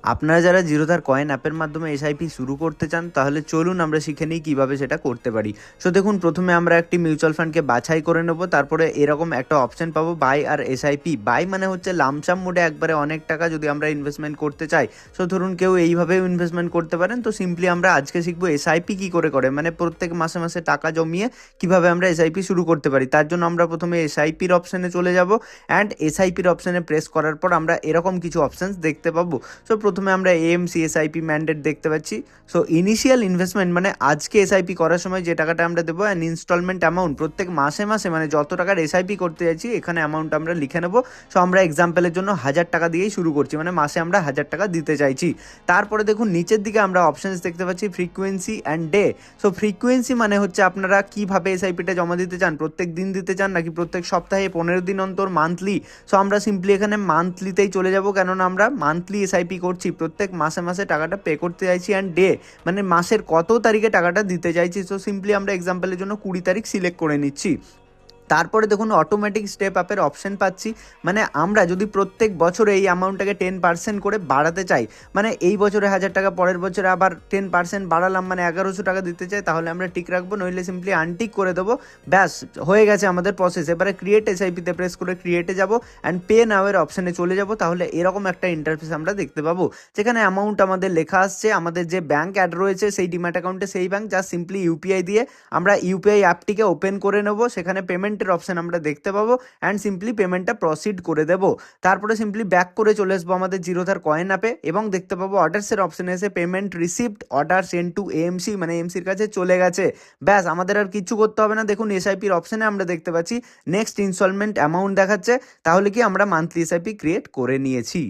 আপনারা যারা জিরোধার কয়েন অ্যাপের মাধ্যমে এসআইপি শুরু করতে চান তাহলে চলুন আমরা শিখে নিই কীভাবে সেটা করতে পারি। সো দেখুন, প্রথমে আমরা একটি মিউচুয়াল ফান্ডকে বাছাই করে নেব। তারপরে এরকম একটা অপশন পাবো, বাই আর এসআইপি। বাই মানে হচ্ছে লামসাম মোডে একবারে অনেক টাকা যদি আমরা ইনভেস্টমেন্ট করতে চাই। সো ধরুন কেউ এইভাবেও ইনভেস্টমেন্ট করতে পারেন। তো সিম্পলি আমরা আজকে শিখবো এসআইপি কী করে মানে প্রত্যেক মাসে মাসে টাকা জমিয়ে কীভাবে আমরা এসআইপি শুরু করতে পারি। তার জন্য আমরা প্রথমে এসআইপির অপশানে চলে যাব অ্যান্ড এসআইপির অপশানে প্রেস করার পর আমরা এরকম কিছু অপশানস দেখতে পাবো। সো প্রথমে আমরা এএমসি এসআইপি ম্যান্ডেট দেখতে পাচ্ছি। সো ইনিশিয়াল ইনভেস্টমেন্ট মানে আজকে এসআইপি করার সময় যে টাকাটা আমরা দেবো, অ্যান্ড ইনস্টলমেন্ট অ্যামাউন্ট প্রত্যেক মাসে মাসে মানে যত টাকার এসআইপি করতে যাচ্ছি এখানে অ্যামাউন্ট আমরা লিখে নেবো। সো আমরা এক্সাম্পলের জন্য 1000 টাকা দিয়েই শুরু করছি, মানে মাসে আমরা 1000 টাকা দিতে চাইছি। তারপরে দেখুন নিচের দিকে আমরা অপশানস দেখতে পাচ্ছি frequency and day. So frequency মানে হচ্ছে আপনারা কীভাবে এসআইপিটা জমা দিতে চান, প্রত্যেক দিন দিতে চান নাকি প্রত্যেক সপ্তাহে 15 দিন অন্তর, মান্থলি। সো আমরা সিম্পলি এখানে মান্থলিতেই চলে যাব, কেননা আমরা মান্থলি এসআইপি করছি, প্রত্যেক মাসে মাসে টাকাটা পে করতে চাইছি। অ্যান্ড ডে মানে মাসের কত তারিখে টাকাটা দিতে চাইছি। সো সিম্পলি আমরা এক্সাম্পলের জন্য 20 তারিখ সিলেক্ট করে নিচ্ছি। তারপরে দেখুন অটোমেটিক স্টেপ আপের অপশন পাচ্ছি, মানে আমরা যদি প্রত্যেক বছরে এই অ্যামাউন্টটাকে 10% করে বাড়াতে চাই, মানে এই বছরে 1000 টাকা, পরের বছরে আবার 10% বাড়ালাম, মানে 1100 টাকা দিতে চাই, তাহলে আমরা টিক রাখবো, নইলে সিম্পলি আনটিক করে দেবো। ব্যাস হয়ে গেছে আমাদের প্রসেস। এবারে ক্রিয়েট এসআইপিতে প্রেস করে ক্রিয়েটে যাব অ্যান্ড পে নাওয়ের অপশানে চলে যাব। তাহলে এরকম একটা ইন্টারফেস আমরা দেখতে পাবো, যেখানে অ্যামাউন্ট আমাদের লেখা আসছে, আমাদের যে ব্যাঙ্ক অ্যাড রয়েছে সেই ডিম্যাট অ্যাকাউন্টে সেই ব্যাঙ্ক, জাস্ট সিম্পলি ইউপিআই দিয়ে আমরা ইউপিআই অ্যাপটিকে ওপেন করে নেব। সেখানে পেমেন্টের অপশন আমরা দেখতে পাবো অ্যান্ড সিম্পলি পেমেন্টটা প্রসিড করে দেবো। তারপরে সিম্পলি ব্যাক করে চলে আসবো আমাদের জিরোধার কয়েন অ্যাপে এবং দেখতে পাবো অর্ডার্সের অপশনে এসে payment received, order send to AMC, মানে এমসির কাছে চলে গেছে। ব্যাস আমাদের আর কিছু করতে হবে না। দেখুন এসআইপির অপশনে আমরা দেখতে পাচ্ছি নেক্সট ইনস্টলমেন্ট অ্যামাউন্ট দেখাচ্ছে, তাহলে কি আমরা মান্থলি এসআইপি ক্রিয়েট করে নিয়েছি।